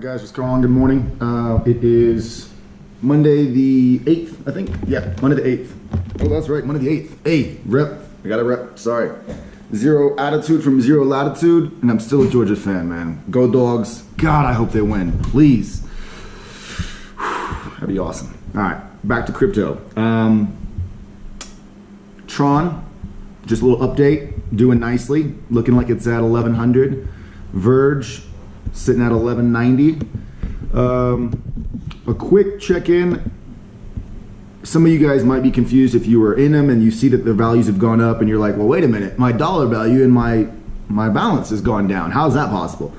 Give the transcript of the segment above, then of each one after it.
Guys, what's going on? Good morning. It is Monday the 8th, I think. Yeah, Monday the 8th. Oh, that's right, Monday the 8th. Hey, rep. I got a rep. Sorry. Zero attitude from zero latitude, and I'm still a Georgia fan, man. Go Dogs. God, I hope they win. Please. That'd be awesome. All right, back to crypto. Tron, just a little update. Doing nicely. Looking like it's at 1100. Verge, sitting at 1190. A quick check-in. Some of you guys might be confused if you were in them and you see that the values have gone up and you're like, well, wait a minute, my dollar value and my balance has gone down. How is that possible?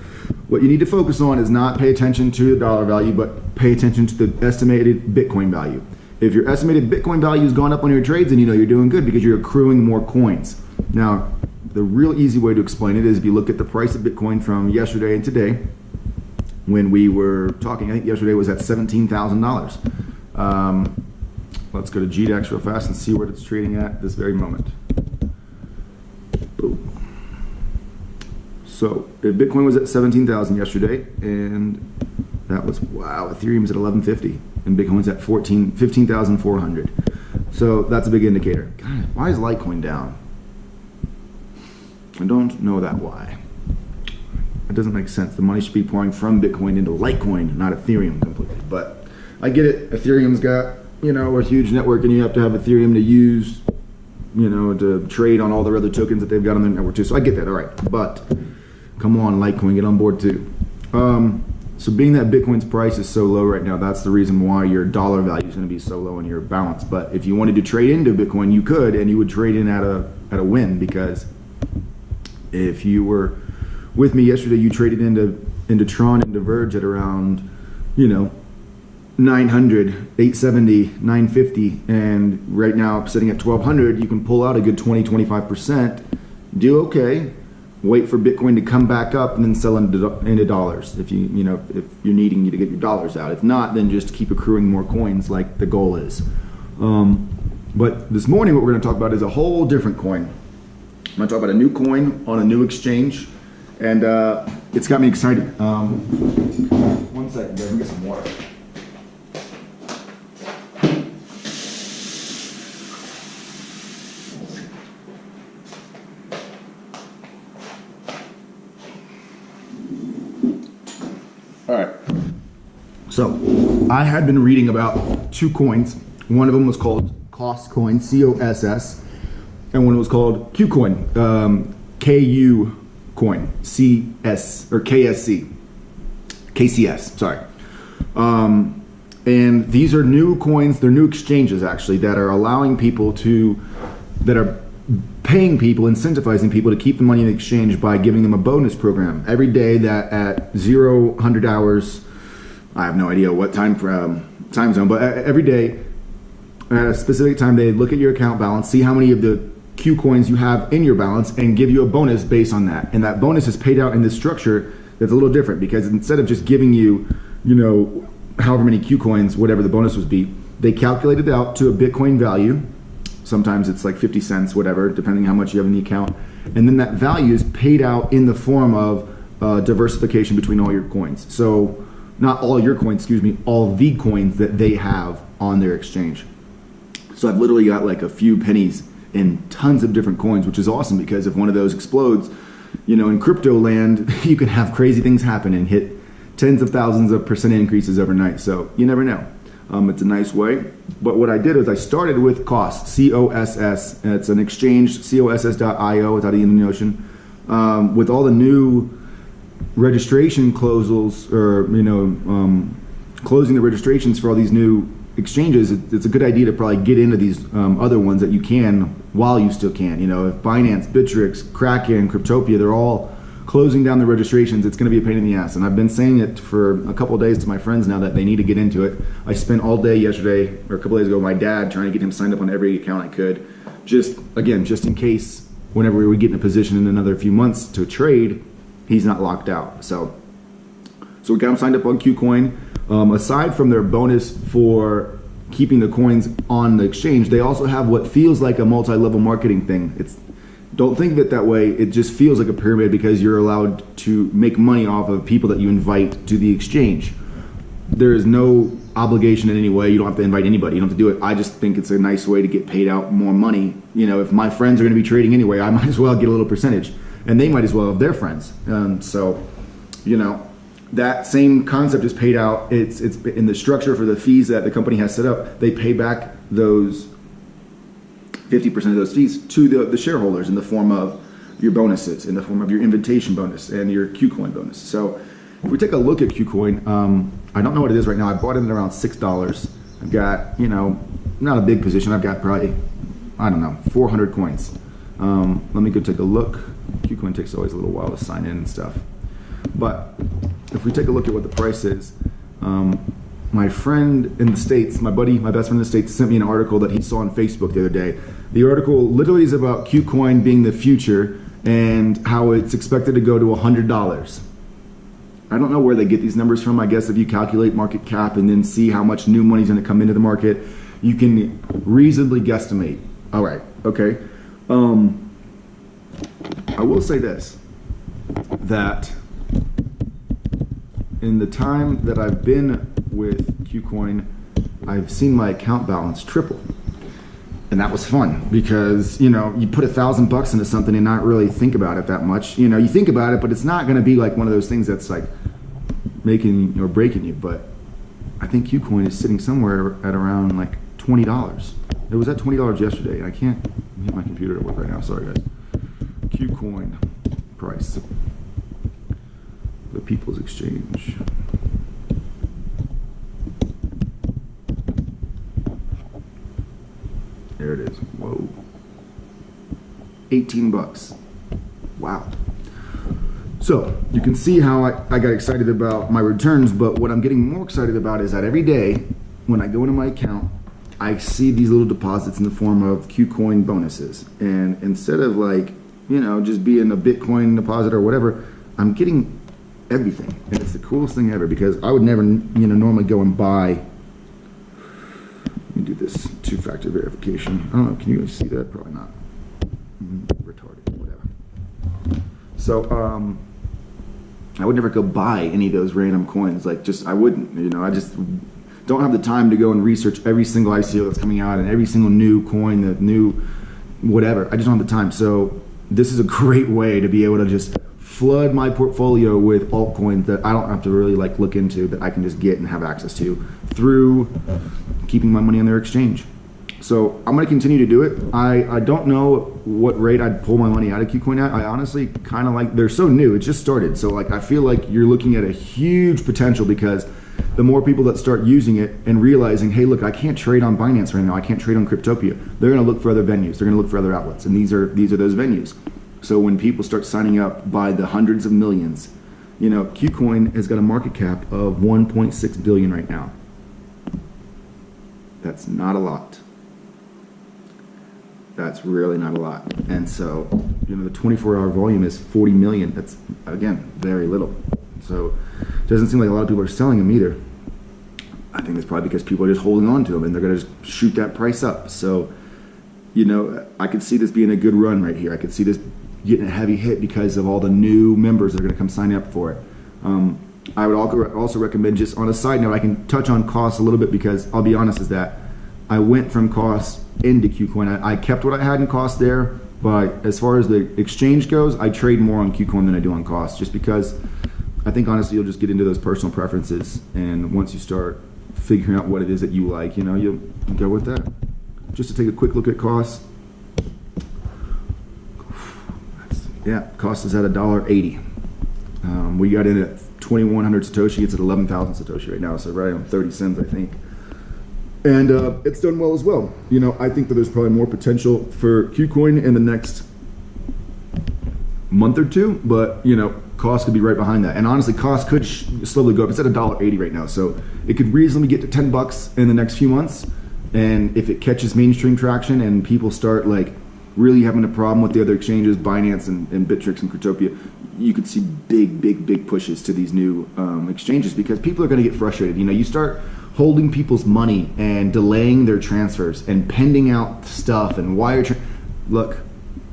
What you need to focus on is not pay attention to the dollar value, but pay attention to the estimated Bitcoin value. If your estimated Bitcoin value has gone up on your trades, then you know you're doing good because you're accruing more coins. Now, the real easy way to explain it is if you look at the price of Bitcoin from yesterday and today, when we were talking, I think yesterday was at $17,000. Let's go to GDAX real fast and see what it's trading at this very moment. Boom. So if Bitcoin was at 17,000 yesterday, and that was, wow, Ethereum's at 1150, and Bitcoin's at 15,400. So that's a big indicator. God, why is Litecoin down? I don't know that why. It doesn't make sense. The money should be pouring from Bitcoin into Litecoin, not Ethereum completely. But I get it. Ethereum's got, you know, a huge network, and you have to have Ethereum to use, you know, to trade on all their other tokens that they've got on their network too. So I get that. All right, but come on, Litecoin, get on board too. So being that Bitcoin's price is so low right now, that's the reason why your dollar value is going to be so low in your balance. But if you wanted to trade into Bitcoin, you could, and you would trade in at a win, because if you were with me yesterday, you traded into Tron, into Verge at around, you know, 900, 870, 950, and right now sitting at 1200, you can pull out a good 20-25%, do okay, wait for Bitcoin to come back up, and then sell into dollars if you're needing to get your dollars out. If not, then just keep accruing more coins like the goal is. But this morning what we're going to talk about is a whole different coin. I'm going to talk about a new coin on a new exchange, and it's got me excited. One second, guys, let me get some water. All right. So I had been reading about two coins. One of them was called KCS Coin, C-O-S-S, and one was called Ku Coin, K-U Coin, C-S, or K-S-C, KCS, sorry. And these are new coins, they're new exchanges actually, that are allowing people that are paying people, incentivizing people to keep the money in the exchange by giving them a bonus program. Every day that at 100 hours, I have no idea what time zone, but every day at a specific time, they look at your account balance, see how many of the Q coins you have in your balance, and give you a bonus based on that. And that bonus is paid out in this structure that's a little different, because instead of just giving you, you know, however many Q coins, whatever the bonus would be, they calculate it out to a Bitcoin value. Sometimes it's like 50 cents, whatever, depending how much you have in the account. And then that value is paid out in the form of diversification between all your coins. So not all your coins, excuse me, all the coins that they have on their exchange. So I've literally got like a few pennies in tons of different coins, which is awesome, because if one of those explodes, you know, in crypto land, you can have crazy things happen and hit tens of thousands of % increases overnight. So you never know. It's a nice way. But what I did is I started with COSS, C-O-S-S. It's an exchange, COSS.io, it's out of the Indian Ocean. With all the new registration closing the registrations for all these new exchanges, it's a good idea to probably get into these other ones that you can while you still can. You know, if Binance, Bittrex, Kraken, Cryptopia, they're all closing down the registrations, it's going to be a pain in the ass. And I've been saying it for a couple of days to my friends now that they need to get into it. I spent all day yesterday, or a couple of days ago, with my dad trying to get him signed up on every account I could. Just in case whenever we get in a position in another few months to trade, he's not locked out. So we got him signed up on Ku Coin. Aside from their bonus for keeping the coins on the exchange, they also have what feels like a multi-level marketing thing. don't think of it that way. It just feels like a pyramid because you're allowed to make money off of people that you invite to the exchange. There is no obligation in any way. You don't have to invite anybody. You don't have to do it. I just think it's a nice way to get paid out more money. You know, if my friends are going to be trading anyway, I might as well get a little percentage, and they might as well have their friends. So, you know, that same concept is paid out. It's in the structure for the fees that the company has set up. They pay back those 50% of those fees to the shareholders in the form of your bonuses, in the form of your invitation bonus and your Ku Coin bonus. So if we take a look at Ku Coin, I don't know what it is right now. I bought it at around $6. I've got, you know, not a big position. I've got probably, I don't know, 400 coins. Let me go take a look. Ku Coin takes always a little while to sign in and stuff. But if we take a look at what the price is, my friend in the States, my best friend in the States, sent me an article that he saw on Facebook the other day. The article literally is about Ku Coin being the future and how it's expected to go to $100. I don't know where they get these numbers from. I guess if you calculate market cap and then see how much new money is going to come into the market, you can reasonably guesstimate. All right, okay. I will say this, that in the time that I've been with Ku Coin, I've seen my account balance triple. And that was fun because, you know, you put $1,000 into something and not really think about it that much. You know, you think about it, but it's not going to be like one of those things that's like making or breaking you. But I think Ku Coin is sitting somewhere at around like $20. It was at $20 yesterday. I can't get my computer to work right now. Sorry, guys. Ku Coin price. The People's Exchange. There it is. Whoa. 18 bucks. Wow. So you can see how I got excited about my returns, but what I'm getting more excited about is that every day when I go into my account, I see these little deposits in the form of Ku Coin bonuses. And instead of like, you know, just being a Bitcoin deposit or whatever, I'm getting everything. And it's the coolest thing ever because I would never, you know, normally go and buy. Let me do this two-factor verification. I don't know, can you guys see that? Probably not. Retarded, whatever. So, I would never go buy any of those random coins. Like, just, I wouldn't, you know, I just don't have the time to go and research every single ICO that's coming out and every single new coin, the new whatever. I just don't have the time. So, this is a great way to be able to just flood my portfolio with altcoins that I don't have to really like look into, that I can just get and have access to through keeping my money on their exchange. So I'm going to continue to do it. I don't know what rate I'd pull my money out of Ku Coin at. I honestly kind of like, they're so new, it just started. So like I feel like you're looking at a huge potential because the more people that start using it and realizing, hey, look, I can't trade on Binance right now. I can't trade on Cryptopia. They're going to look for other venues. They're going to look for other outlets, and these are those venues. So when people start signing up by the hundreds of millions, you know, Ku Coin has got a market cap of 1.6 billion right now. That's not a lot. That's really not a lot. And so, you know, the 24-hour volume is 40 million. That's, again, very little. So it doesn't seem like a lot of people are selling them either. I think it's probably because people are just holding on to them and they're going to just shoot that price up. So, you know, I could see this being a good run right here. I could see this getting a heavy hit because of all the new members that are going to come sign up for it. I would also recommend, just on a side note, I can touch on costs a little bit because I'll be honest, is that I went from costs into Ku Coin. I kept what I had in cost there, but as far as the exchange goes, I trade more on Ku Coin than I do on cost, just because I think honestly you'll just get into those personal preferences, and once you start figuring out what it is that you like, you know, you'll go with that. Just to take a quick look at costs. Yeah, cost is at $1.80. We got in at 2,100 Satoshi. It's at 11,000 Satoshi right now, so right on 30 cents, I think. And it's done well as well. You know, I think that there's probably more potential for Ku Coin in the next month or two, but you know, cost could be right behind that. And honestly, cost could slowly go up. It's at $1.80 right now, so it could reasonably get to 10 bucks in the next few months. And if it catches mainstream traction and people start like really having a problem with the other exchanges, Binance and Bittrex and Cryptopia, you could see big pushes to these new exchanges because people are going to get frustrated. You know, you start holding people's money and delaying their transfers and pending out stuff and wire. Look,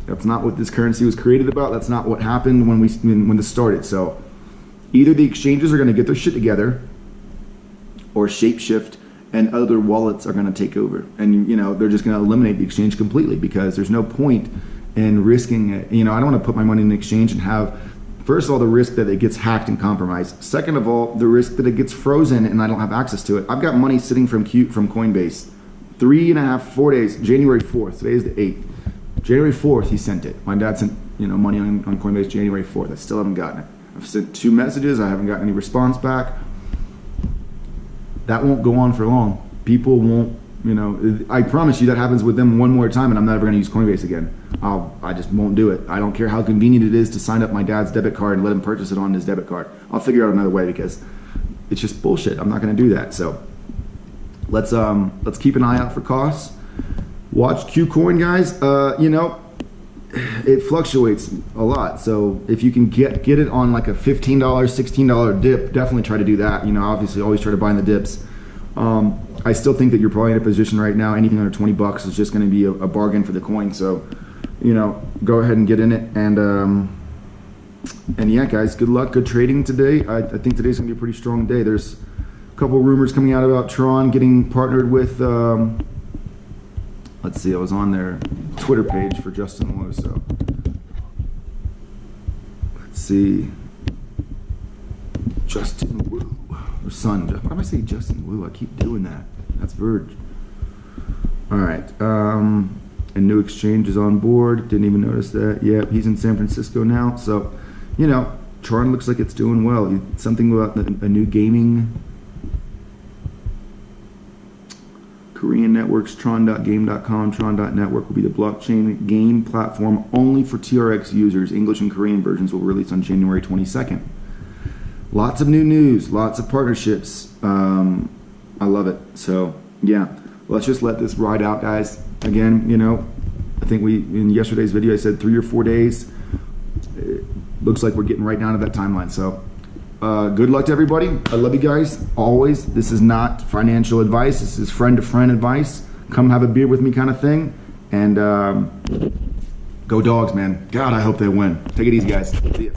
That's not what this currency was created about. That's not what happened when this started. So either the exchanges are going to get their shit together, or shapeshift and other wallets are going to take over, and they're just going to eliminate the exchange completely, because there's no point in risking it. I don't want to put my money in an exchange and have, first of all, the risk that it gets hacked and compromised. Second of all, the risk that it gets frozen and I don't have access to it. I've got money sitting from Coinbase 4 days. January 4th. Today is the 8th. January 4th, he sent it. My dad sent money on Coinbase January 4th. I still haven't gotten it. I've sent 2 messages. I haven't gotten any response back. That won't go on for long. People won't, I promise you that happens with them one more time and I'm never going to use Coinbase again. I just won't do it. I don't care how convenient it is to sign up my dad's debit card and let him purchase it on his debit card. I'll figure out another way, because it's just bullshit. I'm not going to do that. So let's keep an eye out for costs. Watch Ku Coin, guys. It fluctuates a lot. So if you can get it on like a $15, $16 dip, definitely try to do that. Obviously always try to buy in the dips. I still think that you're probably in a position right now, anything under 20 bucks is just going to be a bargain for the coin. So, go ahead and get in it. And yeah, guys, good luck, good trading today. I think today's going to be a pretty strong day. There's a couple rumors coming out about Tron getting partnered with, let's see, I was on their Twitter page for Justin Wu, so let's see. Justin Wu, or son. Why do I say Justin Wu? I keep doing that. That's Verge. All right. A new exchange is on board. Didn't even notice that. Yeah, he's in San Francisco now. So, Tron looks like it's doing well. Something about a new gaming. Korean networks, tron.game.com, tron.network will be the blockchain game platform only for TRX users. English and Korean versions will release on January 22nd. Lots of new news, lots of partnerships. I love it. So yeah, let's just let this ride out, guys. Again, I think in yesterday's video I said 3 or 4 days. It looks like we're getting right down to that timeline. So good luck to everybody. I love you guys always. This is not financial advice. This is friend to friend advice. Come have a beer with me kind of thing. And go Dogs, man. God, I hope they win. Take it easy, guys. See ya.